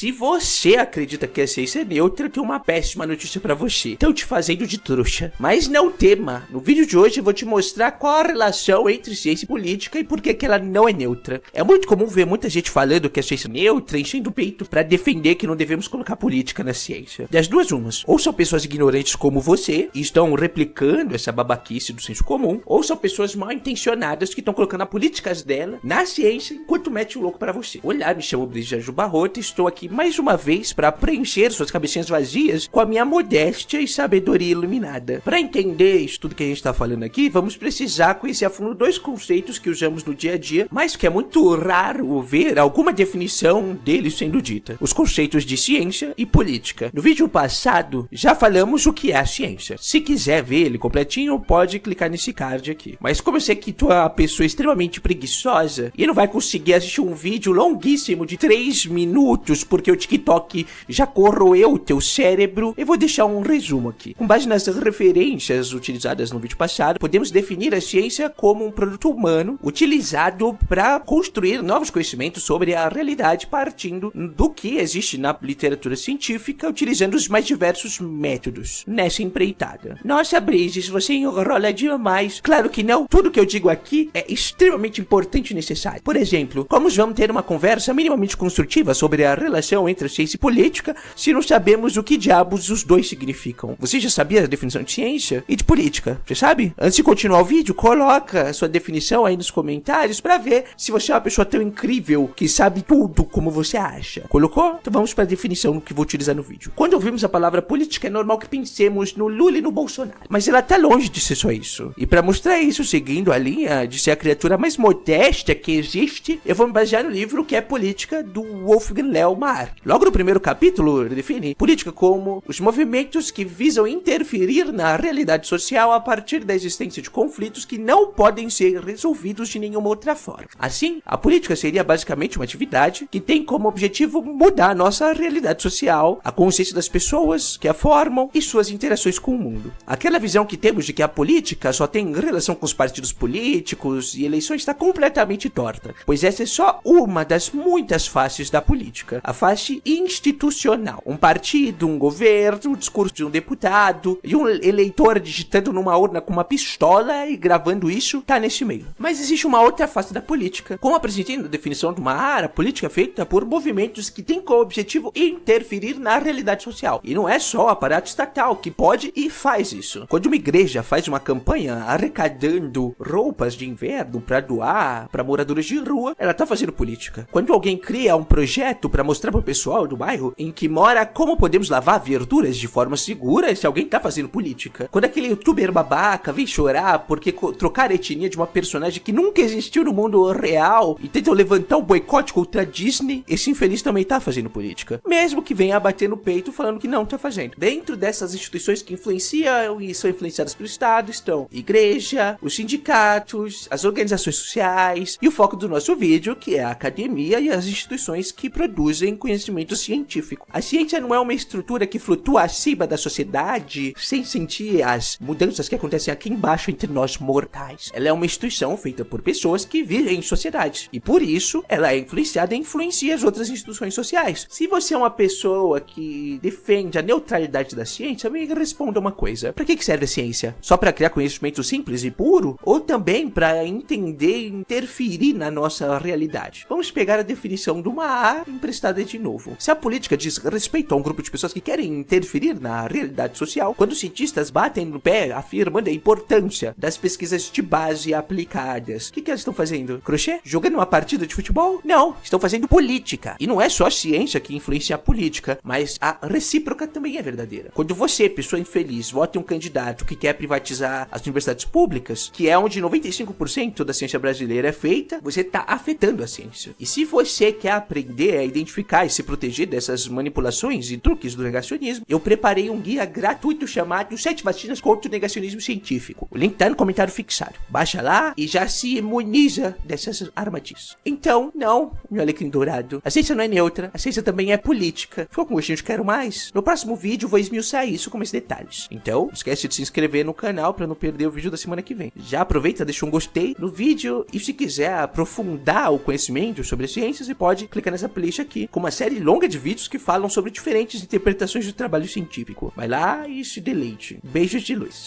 Se você acredita que a ciência é neutra, eu tenho uma péssima notícia pra você. Estão te fazendo de trouxa. Mas não tema. No vídeo de hoje eu vou te mostrar qual a relação entre ciência e política e por que ela não é neutra. É muito comum ver muita gente falando que a ciência é neutra, enchendo o peito pra defender que não devemos colocar política na ciência. Das duas umas. Ou são pessoas ignorantes como você e estão replicando essa babaquice do senso comum, ou são pessoas mal intencionadas que estão colocando as políticas dela na ciência enquanto mete o louco pra você. Olá, me chamo Brigitte Barroto e estou aqui mais uma vez para preencher suas cabecinhas vazias com a minha modéstia e sabedoria iluminada. Para entender isso tudo que a gente tá falando aqui, vamos precisar conhecer a fundo dois conceitos que usamos no dia a dia, mas que é muito raro ver alguma definição deles sendo dita. Os conceitos de ciência e política. No vídeo passado, já falamos o que é a ciência. Se quiser ver ele completinho, pode clicar nesse card aqui. Mas como eu sei que tu é uma pessoa extremamente preguiçosa e não vai conseguir assistir um vídeo longuíssimo de 3 minutos porque o TikTok já corroeu o teu cérebro, eu vou deixar um resumo aqui. Com base nas referências utilizadas no vídeo passado, podemos definir a ciência como um produto humano utilizado para construir novos conhecimentos sobre a realidade partindo do que existe na literatura científica, utilizando os mais diversos métodos nessa empreitada. Nossa, Brigitte, você enrola demais. Claro que não. Tudo que eu digo aqui é extremamente importante e necessário. Por exemplo, como vamos ter uma conversa minimamente construtiva sobre a relação entre ciência e política se não sabemos o que diabos os dois significam? Você já sabia a definição de ciência e de política? Você sabe? Antes de continuar o vídeo, coloca a sua definição aí nos comentários pra ver se você é uma pessoa tão incrível que sabe tudo como você acha. Colocou? Então vamos pra definição que vou utilizar no vídeo. Quando ouvimos a palavra política, é normal que pensemos no Lula e no Bolsonaro. Mas ela tá longe de ser só isso. E pra mostrar isso, seguindo a linha de ser a criatura mais modesta que existe, eu vou me basear no livro que é Política, do Wolfgang Leo Mar. Logo no primeiro capítulo, ele define política como os movimentos que visam interferir na realidade social a partir da existência de conflitos que não podem ser resolvidos de nenhuma outra forma. Assim, a política seria basicamente uma atividade que tem como objetivo mudar a nossa realidade social, a consciência das pessoas que a formam e suas interações com o mundo. Aquela visão que temos de que a política só tem relação com os partidos políticos e eleições está completamente torta, pois essa é só uma das muitas faces da política, a face institucional. Um partido, um governo, o discurso de um deputado e um eleitor digitando numa urna com uma pistola e gravando isso, tá nesse meio. Mas existe uma outra face da política. Como apresentei na definição de uma área, a política é feita por movimentos que têm como objetivo interferir na realidade social. E não é só o aparato estatal que pode e faz isso. Quando uma igreja faz uma campanha arrecadando roupas de inverno para doar para moradores de rua, ela tá fazendo política. Quando alguém cria um projeto para mostrar pro pessoal do bairro em que mora como podemos lavar verduras de forma segura, esse alguém tá fazendo política. Quando aquele youtuber babaca vem chorar porque trocar a etnia de uma personagem que nunca existiu no mundo real e tentam levantar um boicote contra a Disney, esse infeliz também tá fazendo política. Mesmo que venha bater no peito falando que não tá fazendo. Dentro dessas instituições que influenciam e são influenciadas pelo Estado estão a igreja, os sindicatos, as organizações sociais e o foco do nosso vídeo, que é a academia e as instituições que produzem conhecimento científico. A ciência não é uma estrutura que flutua acima da sociedade sem sentir as mudanças que acontecem aqui embaixo entre nós mortais. Ela é uma instituição feita por pessoas que vivem em sociedade e por isso ela é influenciada e influencia as outras instituições sociais. Se você é uma pessoa que defende a neutralidade da ciência, me responda uma coisa. Pra que serve a ciência? Só pra criar conhecimento simples e puro? Ou também pra entender e interferir na nossa realidade? Vamos pegar a definição de uma A emprestada de novo. Se a política diz respeito a um grupo de pessoas que querem interferir na realidade social, quando os cientistas batem no pé afirmando a importância das pesquisas de base aplicadas, o que elas estão fazendo? Crochê? Jogando uma partida de futebol? Não, estão fazendo política. E não é só a ciência que influencia a política, mas a recíproca também é verdadeira. Quando você, pessoa infeliz, vota em um candidato que quer privatizar as universidades públicas, que é onde 95% da ciência brasileira é feita, você está afetando a ciência. E se você quer aprender a identificar e se proteger dessas manipulações e truques do negacionismo, eu preparei um guia gratuito chamado 7 vacinas contra o negacionismo científico. O link tá no comentário fixado. Baixa lá e já se imuniza dessas armadilhas. Então, não, meu alecrim dourado. A ciência não é neutra, a ciência também é política. Ficou com gostinho de quero mais? No próximo vídeo vou esmiuçar isso com mais detalhes. Então, não esquece de se inscrever no canal para não perder o vídeo da semana que vem. Já aproveita, deixa um gostei no vídeo e se quiser aprofundar o conhecimento sobre as ciências, você pode clicar nessa playlist aqui com uma série longa de vídeos que falam sobre diferentes interpretações do trabalho científico. Vai lá e se deleite. Beijos de luz.